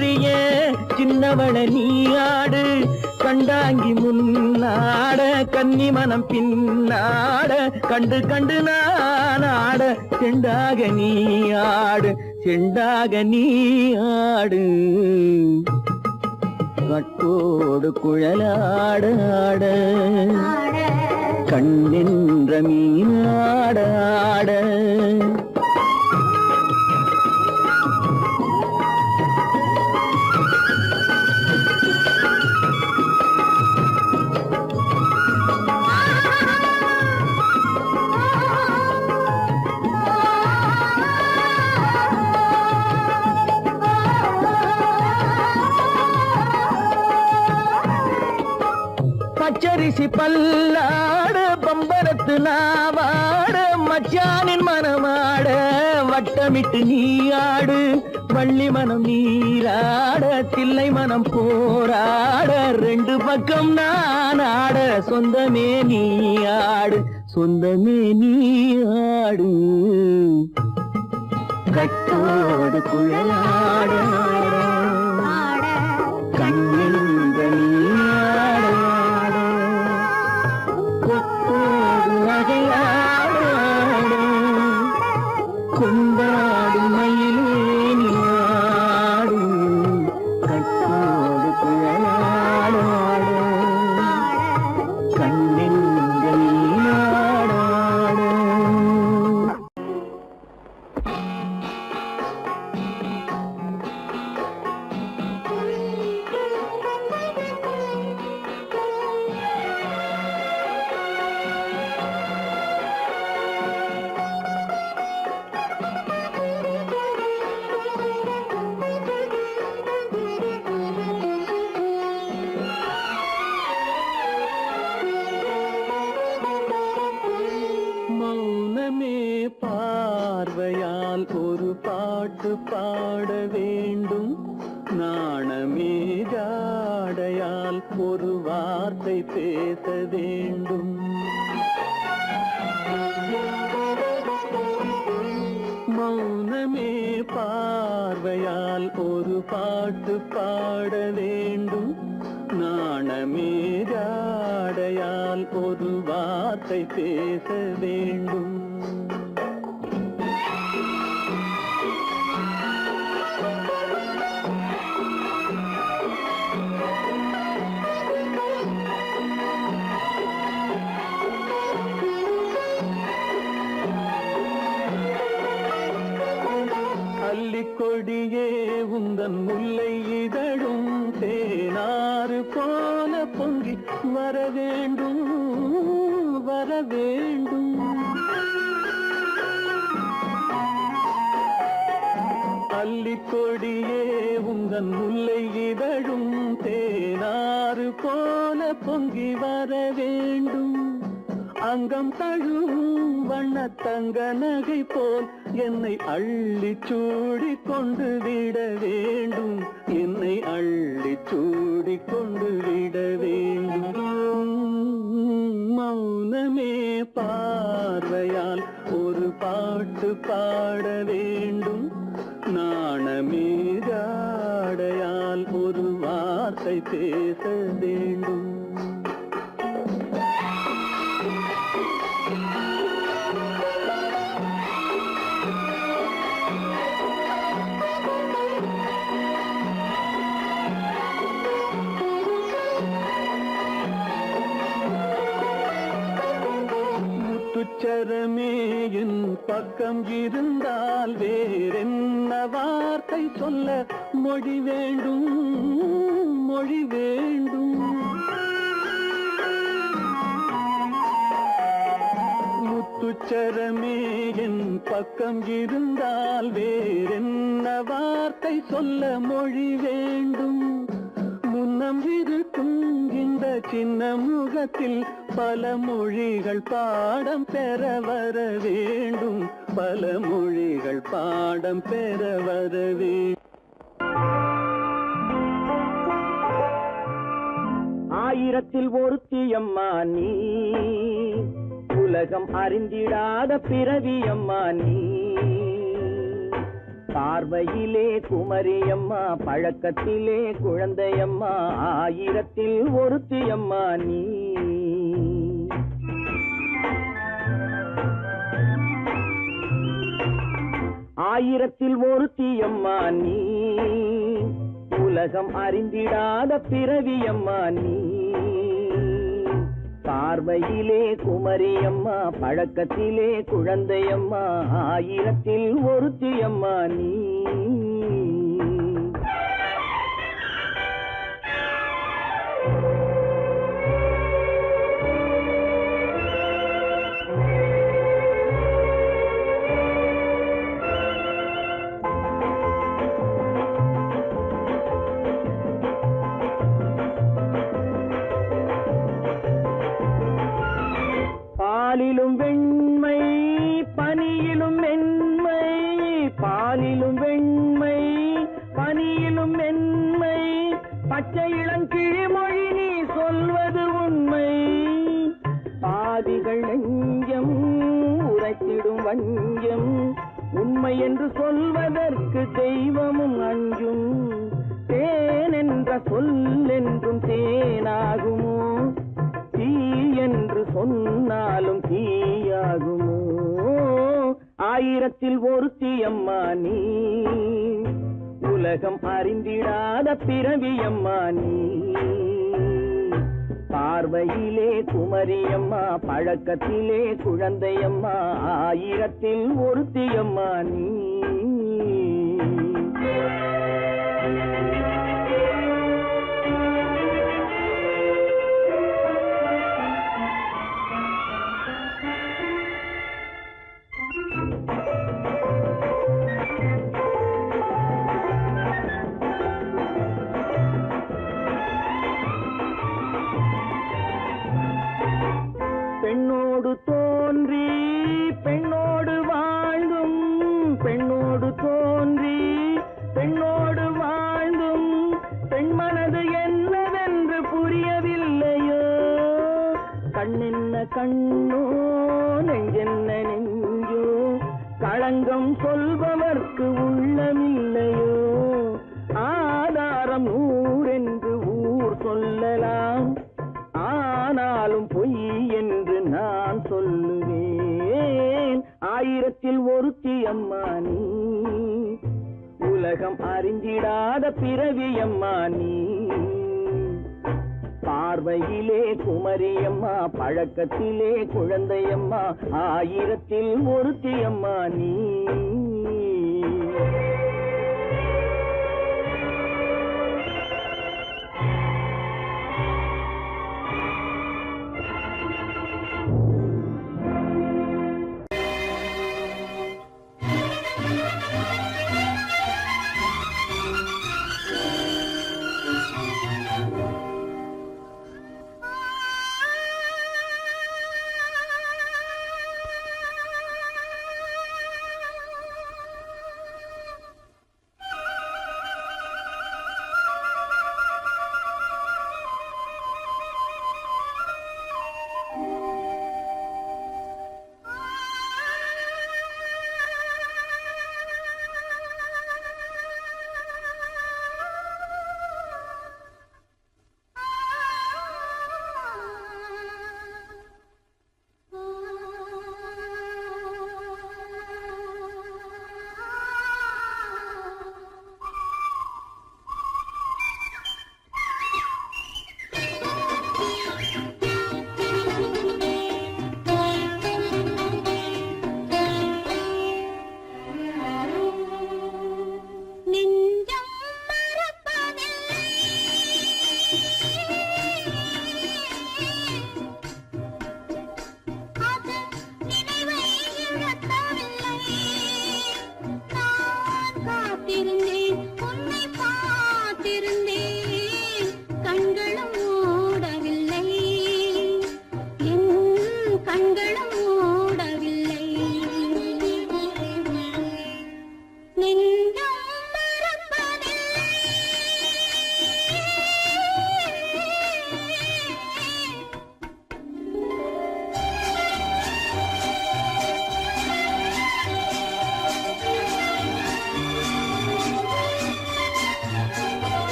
சுந்தரிய சின்னவள நீயாடு கண்டாங்கி முன்னாட கன்னி மனம் பின்னாட கண்டு கண்டு நானாட செண்டாக நீயாடு செண்டாக நீயாடு கட்டோடு குழலாடாட கண்ணின்ற மீனாடாட பச்சரிசி பல்லாட பம்பரத்து நாவாட மச்சானின் மனமாட வட்டமிட்டு நீயாடு வள்ளி மனம் நீராட தில்லை மனம் போராட ரெண்டு பக்கம் நான் ஆட சொந்தமே நீயாடு சொந்தமே நீயாடு கட்டோடு குழலாட கண்ணின்ற நீயாட கொண்டாடு மயிலேனியாடு கட்டோடு குழலாடாடு கண்ணெங்கள் நாடாடு பார்வையால் ஒரு பாட்டு பாட வேண்டும் நாணமே ஜாடையால் ஒரு வார்த்தை பேச வேண்டும் மௌனமே பார்வையால் ஒரு பாட்டு பாட வேண்டும் நாணமே ஜாடையால் ஒரு வார்த்தை பேச வேண்டும் கொடியே உந்தன் முல்லை இதழும் தேனாறு போல பொங்கி வர வேண்டும் வர வேண்டும் அல்லிக்கொடியே உந்தன் முல்லை இதழும் தேனாறு போல பொங்கி வர வேண்டும் அங்கம் தழும் வண்ண தங்க நகை போல் என்னை அள்ளி சூடி கொண்டு விட வேண்டும் என்னை அள்ளி சூடி கொண்டு விட வேண்டும் மௌனமே பார்வையால் ஒரு பாட்டு பாட வேண்டும் நாணமே ஜாடையால் ஒரு வார்த்தை பேச வேண்டும் முத்துச்சரமே என் பக்கம் இருந்தால் வேறென்ன வார்த்தை சொல்ல மொழி வேண்டும் மொழி வேண்டும் முத்துச்சரமே என் பக்கம் இருந்தால் வேறென்ன வார்த்தை சொல்ல மொழி வேண்டும் முன்னம் இருக்கும் இந்த சின்ன முகத்தில் பல மொழிகள் பாடம் பெற வர வேண்டும் பல மொழிகள் பாடம் பெற வர வேண்டும் ஆயிரத்தில் ஒருத்தியம்மா நீ உலகம் அறிந்திடாத பிறவியம்மா நீ பார்வையிலே குமரியம்மா, பழக்கத்திலே குழந்தையம்மா, ஆயிரத்தில் ஒருத்தியம்மா நீ. ஆயிரத்தில் ஒருத்தியம்மா நீ, உலகம் அறிந்திடாத பிறவியம்மா நீ. பார்வையிலே குமரியம்மா, பழக்கத்திலே குழந்தையம்மா, ஆயிரத்தில் ஒருத்தியம்மா நீ. பாலிலும் வெண்மை பனியிலும் மென்மை, பாலிலும் வெண்மை பனியிலும் மென்மை, பச்சை இளங்கிழிமொழி நீ சொல்வது உண்மை. பாதிகள் நெஞ்சம் உரைத்திடும் வஞ்சம், உண்மை என்று சொல்வதற்கு தெய்வமும் அஞ்சும். தேன் என்ற சொல் என்றும் தேனாகுமோ, தீ என்று சொன்னாலும் தீயாகுமோ. ஆயிரத்தில் ஒருத்தியம்மா நீ, உலகம் அறிந்திடாத பிறவியம்மா நீ. பார்வையிலே குமரியம்மா, பழக்கத்திலே குழந்தையம்மா, ஆயிரத்தில் ஒருத்தியம்மா நீ. பெண்ணோடு தோன்றி பெண்ணோடு வாழ்ந்தும், பெண்ணோடு தோன்றி பெண்ணோடு வாழ்ந்தும், பெண்மனது என்னவென்று புரியவில்லையோ. கண்ணென்ன கண்ணோ, நெஞ்சென்ன நெஞ்சோ, களங்கம் சொல்பவர்க்கு உள்ளமில்லையோ. ஆதாரம் ஊரென்று ஊர் சொல்லலாம், ஆனாலும் பொய் என்று நான் சொல்லுவேன். ஆயிரத்தில் ஒருத்தியம்மா நீ, உலகம் அறிந்திடாத பிறவியம்மா நீ. பார்வையிலே குமரியம்மா, பழக்கத்திலே குழந்தையம்மா, ஆயிரத்தில் ஒருத்தியம்மா நீ.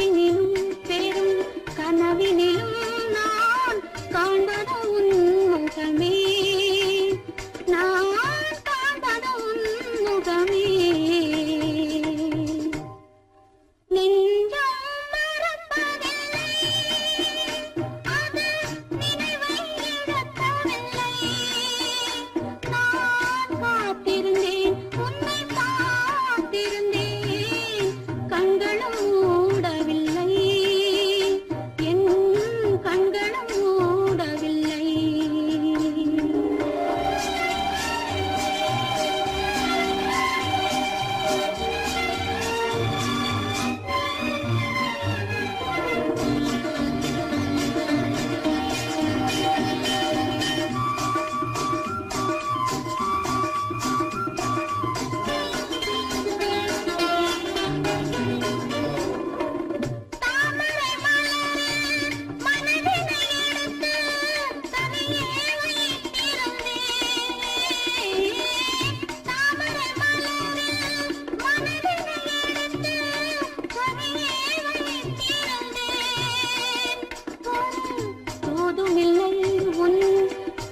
கனவினிலும் பெரும் கனவினிலும் நான் காண்பது உன் முகமே, நான் காண்பது உன் முகமே. நெஞ்சம் மறப்பதில்லை, அது நினைவை இழக்கவில்லை. நான் காத்திருந்தேன், உன்னை பார்த்திருந்தேன், கண்களும் மூடவில்லை, என் கண்களும் மூடவில்லை. தாமரை மலரில் மனதினை எடுத்து தனியே வைத்திருந்தேன். தாமரை மலரில் மனதினை எடுத்து தனியே வைத்திருந்தேன். தோதுமில்லை உன்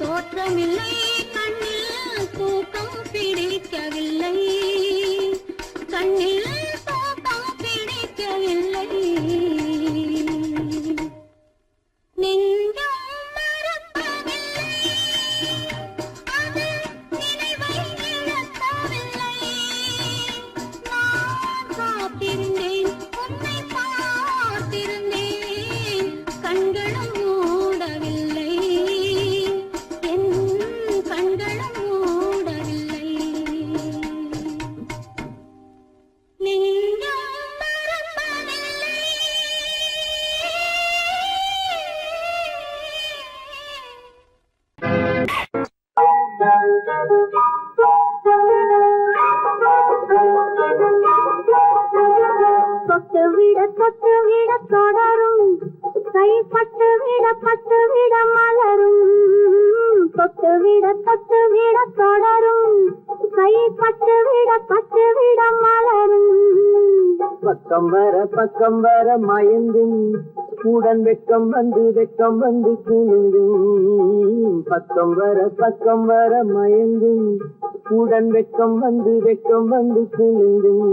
தோற்றமில்லை, கண்ணில் தூக்கம் பிடிக்கவில்லை, கண்ணில் தூக்கம் பிடிக்கவில்லை. நெஞ்சம் மறப்பதில்லை, அது நினைவை இழக்கவில்லை. நான் காத்திருந்தேன், உன்னை பார்த்திருந்தேன், கண்களும் மூடவில்லை, என் கண்களும் மூடவில்லை. நெஞ்சம் மறப்பதில்லை. தொட்டுவிட தொடரும், கைப்பட்டுவிட பட்டுவிட மலரும். தொட்டுவிட தொடரும், கைப்பட்டுவிட பட்டுவிட மலரும். பக்கம் வர மயங்கும், உடன் வெக்கம் வந்து குலுங்கும். பக்கம் வர மயங்கும், உடன் வெக்கம் வந்து குலுங்கும்.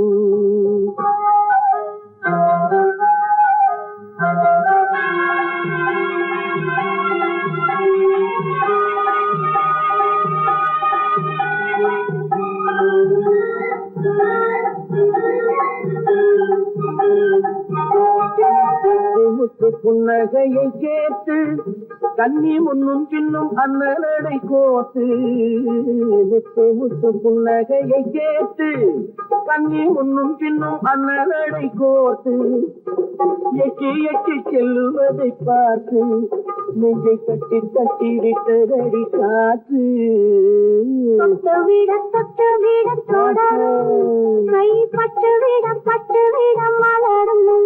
முத்து புன்னகையை கேட்டு கண்ணி முன்னும் பின்னும் அண்ணனடை கோத்து. முத்து புன்னகையை கேட்டு கண்ணி முன்னும் பின்னும் அண்ணனடை கோத்து. எட்டி செல்லுவதை பார்த்து நெஞ்சை கட்டி விட்டதடி காற்று. தொட்டுவிட தொடரும், கைப்பட்டுவிட பட்டுவிட மலரும்.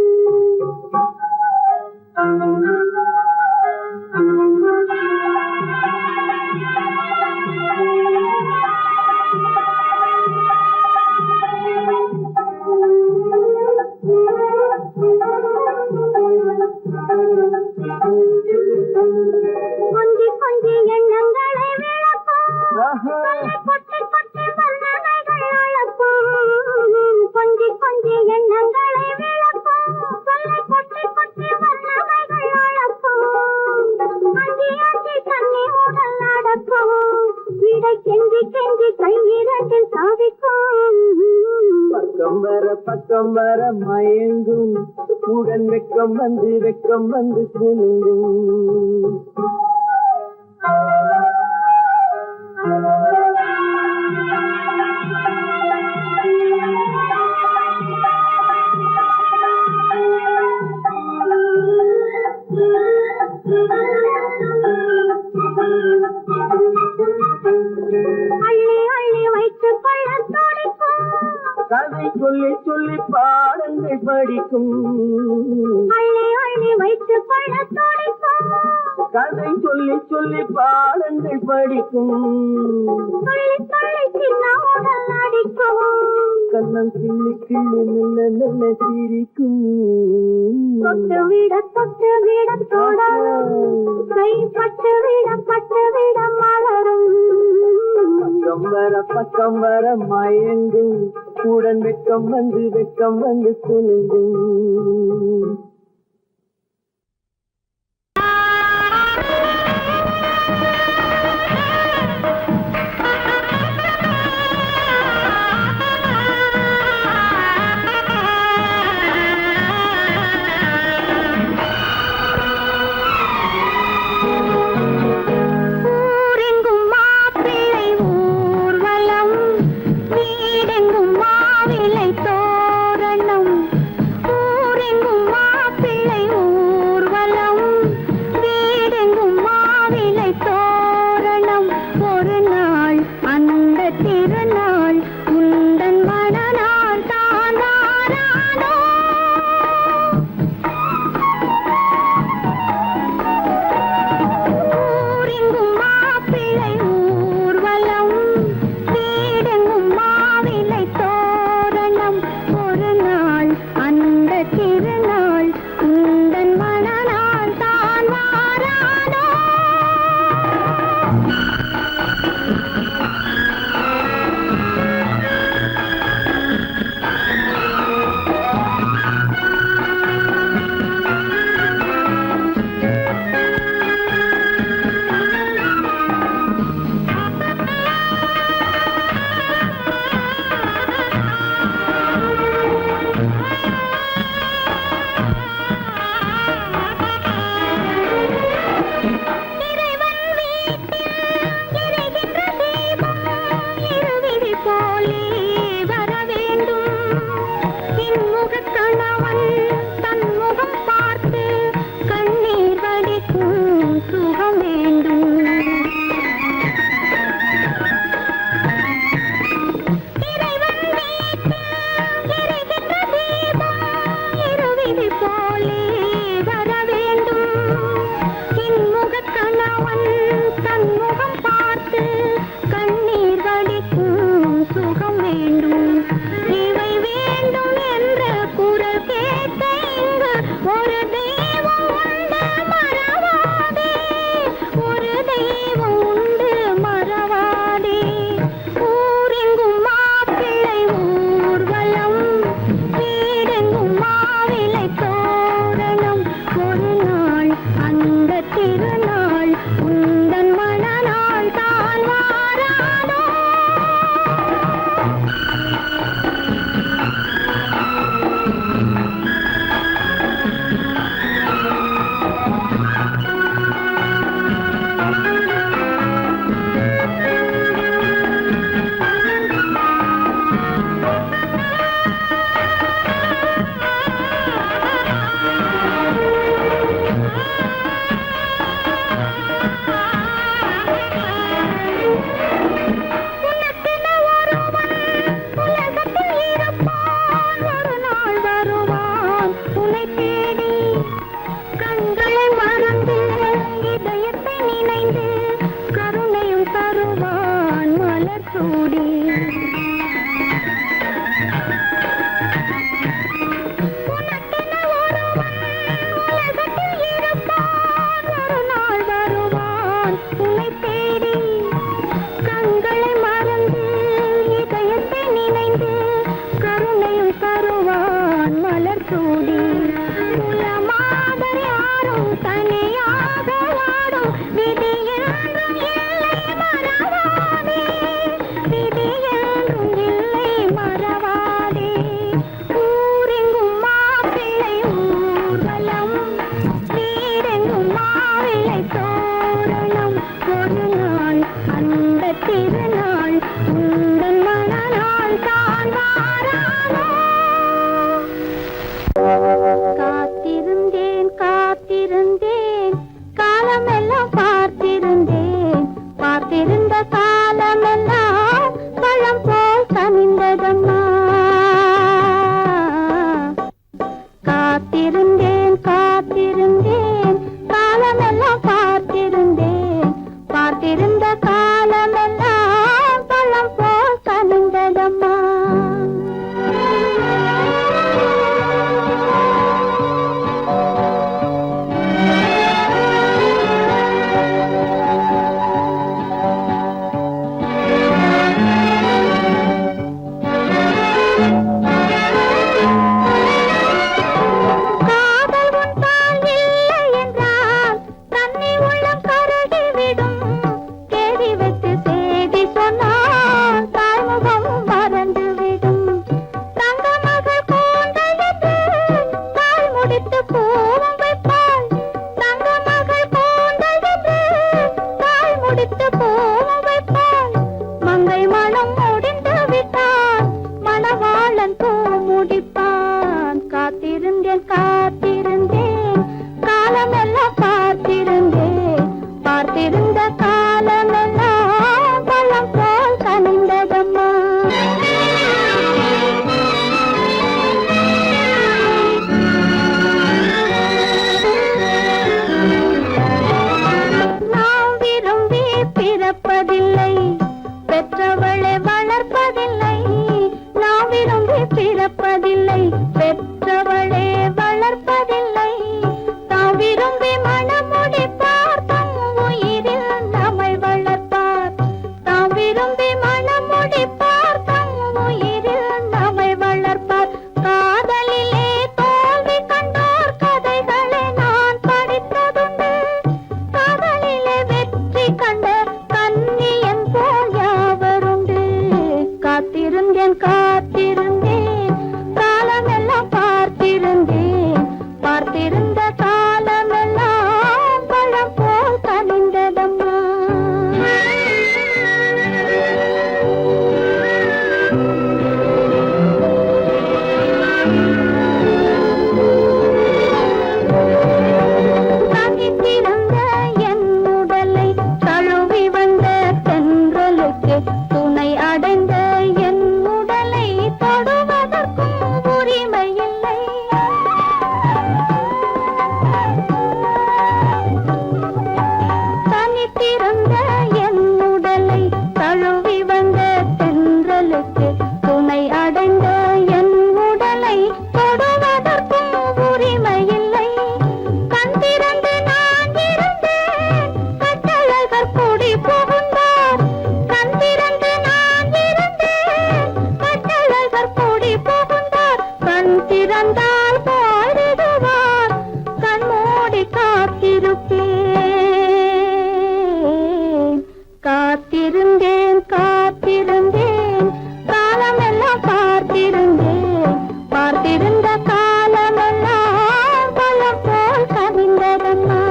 கொஞ்சி எண்ணங்களை விளக்கும், கொட்டி வண்ணனைகள் அழப்பும். கொஞ்சி எண்ணங்களை விளக்கும், கொட்டி வண்ணனைகள் அழப்பும். அஞ்சி கண்ணி உடல் நடக்கும், இடை கெஞ்சி கையிரண்டில் சாதிக்கும். பக்கம் வர மயங்கும், உடன் வெக்கம் வந்து குலுங்கும். அள்ளி வைத்துக் கொள்ள துடிக்கும், கதை சொல்லி சொல்லி பாடங்கள் படிக்கும் அள்ளி அள்ளி வைத்து கொள்ள துடிக்கும் கதை சொல்லி சொல்லி பாடங்கள் படிக்கும் சொல்லி சொல்லி சின்ன உடல் அடிக்கும் கண்ணம் கிள்ளி கிள்ளி மெல்ல மெல்ல சிரிக்கும் தொட்டு விட தொடரும் கை பட்டு விட மலரும் பக்கம் வர மயங்கும் உடன் வெக்கம் வந்து குலுங்கும் திருநாள் காலன் பூ முடிப்பான். காத்திருந்தேன் காத்திருந்தேன் காலமெல்லாம் பார்த்திருந்தேன். பார்த்திருந்த காலமெல்லாம் பழம் போல் கனிந்ததம்மா. நாம் விரும்பி பிறப்பதில்லை, பெற்றவளை வளர்ப்பதில்லை. நாம் விரும்பி பிறப்பதில்லை, பெற்றவளை வளர்ப்பதில்லை. தாம் விரும்பி மனமுடிப்பார், தம் உயிரில் நம்மை வளர்ப்பார். தாம் விரும்பி மனமுடிப்பார், தம் உயிரில் நம்மை வளர்ப்பார். காதலிலே தோல்வி கண்டோர் கதைகளை நான் படித்ததுண்டு. காதலிலே வெற்றி கண்ட கன்னியன் போல் யாவருண்டு. காத்திருந்தேன் காத்திருந்தேன் காலமெல்லாம் பார்த்திருந்தேன். பார்த்திருந்த காலமெல்லாம் பழம் போல் கனிந்ததம்மா. தனித்திருந்த என் உடலை தழுவி வந்த தென்றலுக்கு துணை அடைந்த என் உடலை தொடுவதற்கும் உரிமை இல்லை. தனித்திருந்த என் உடலை தழுவி வந்த தென்றலுக்கு துணை அடைந்த என் உடலை தொடுவதற்கும் உரிமை இல்லை. கண் திறந்து நான் இருந்தேன், கட்டழகர் கூடி புகுந்தார். கண் திறந்து நான் இருந்தேன், கட்டழகர் கூடி புகுந்தார். கண் திறந்தால் பாடுவார், கண் மூடி காத்திருப்பேன். காத்திருந்தேன் காத்திருந்தேன் காலமெல்லாம் பார்த்திருந்தேன். பார்த்திருந்த காலமெல்லாம் பழம் போல் கனிந்ததம்மா.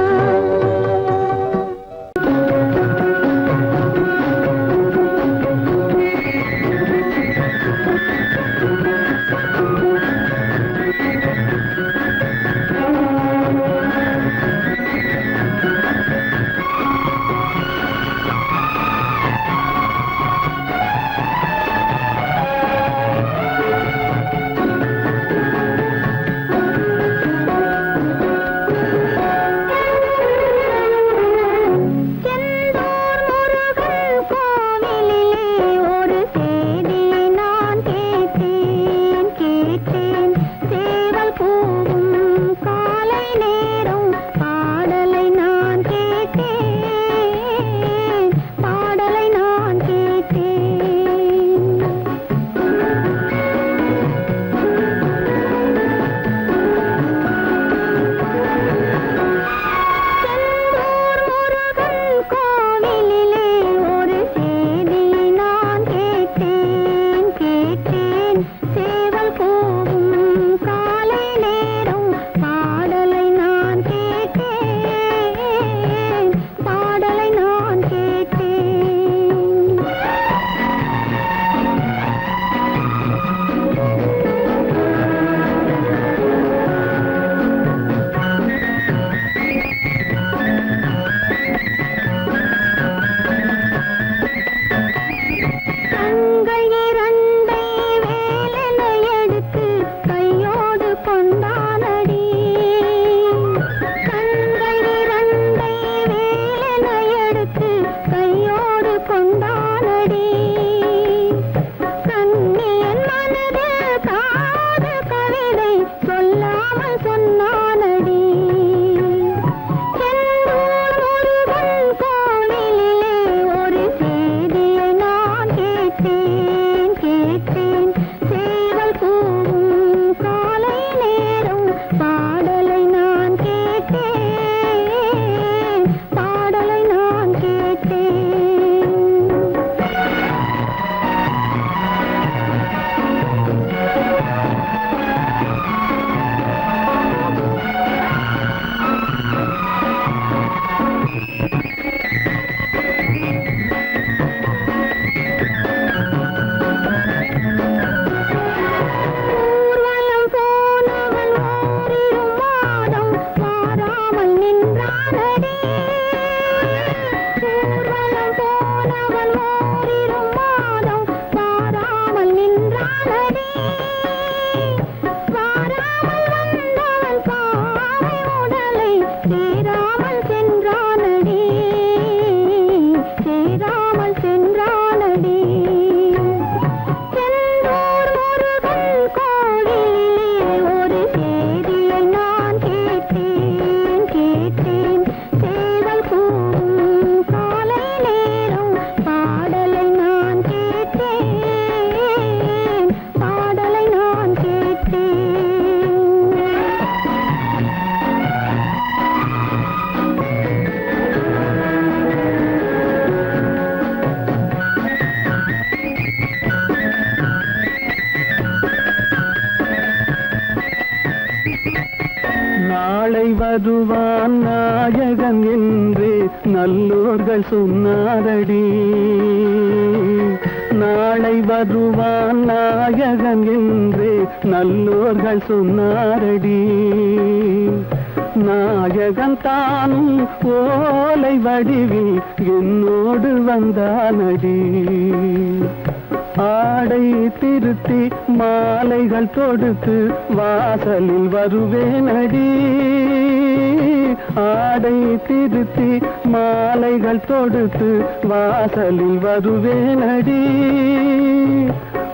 நாளை வருவான் நாயகன் என்று நல்லோர்கள் சொன்னாரடி. நாளை வருவான் நாயகன் என்று நல்லோர்கள் சொன்னாரடி. நாயகன் தானும் ஓலை வடிவில் என்னோடு வந்தானடி. ஆடை திருத்தி மாலைகள் தொடுத்து வாசலில் வருவேனடி. ஆடை திருத்தி மாலைகள் தொடுத்து வாசலில் வருவேனடி.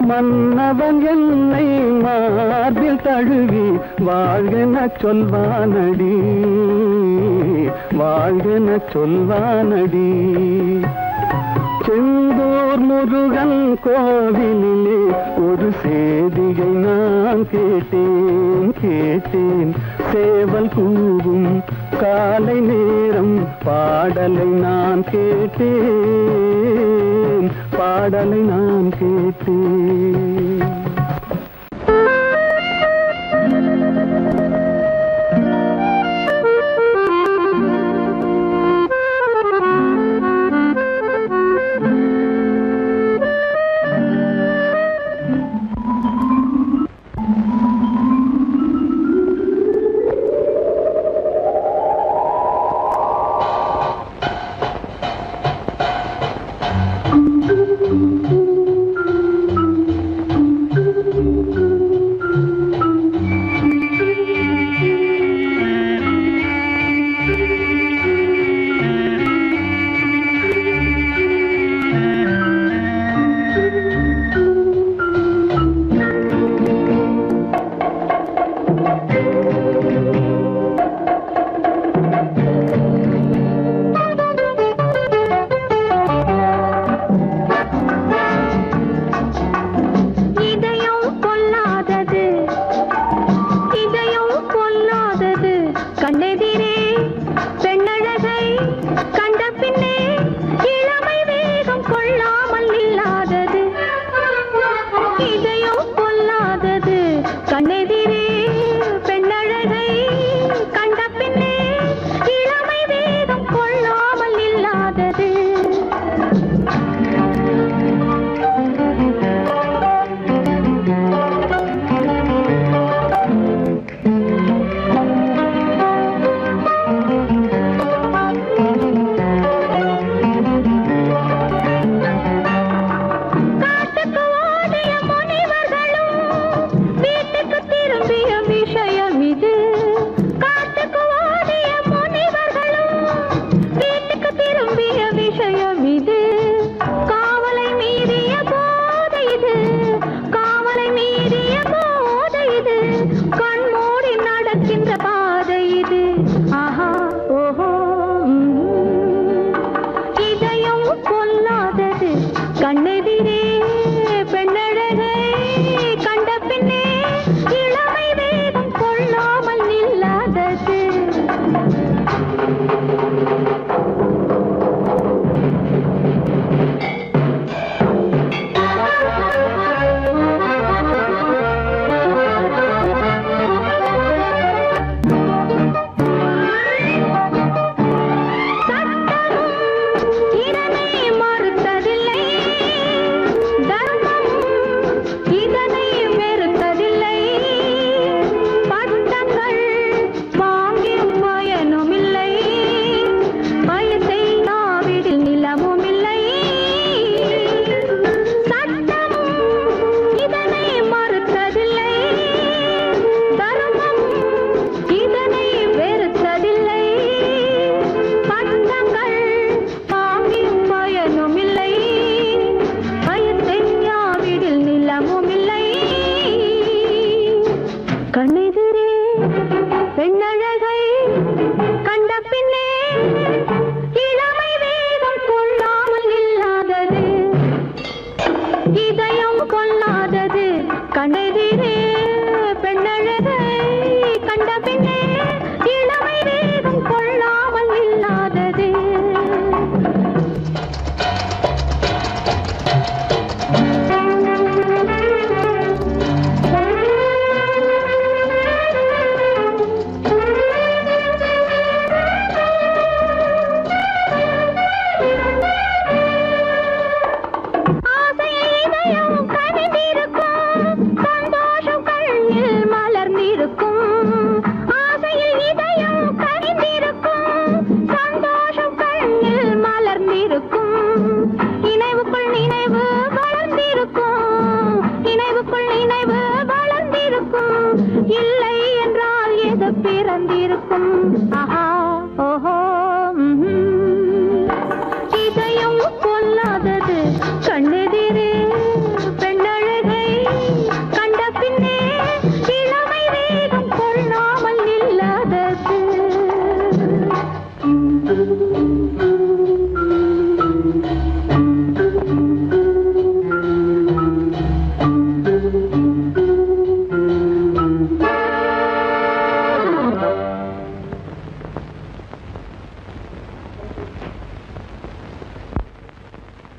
மன்னவன் என்னை மார்பில் தழுவி வாழ்கென சொல்வானடி. வாழ்கென சொல்வானடி. செந்தூர் முருகன் கோவிலிலே ஒரு சேதியை நான் கேட்டேன். சேவல் கூவும் காலை நேரம் பாடலை நான் கேட்டேன். பாடலை நான் கேட்டேன். இல்லை என்றால் எது பிறந்திருக்கும்? ஆஹா ஓஹோ இதையும் கொல்லாதது கண்ணெதிரே பெண்ணழகை கண்ட பின்னே இளமை வேகம் கொள்ளாமல் இல்லாதது.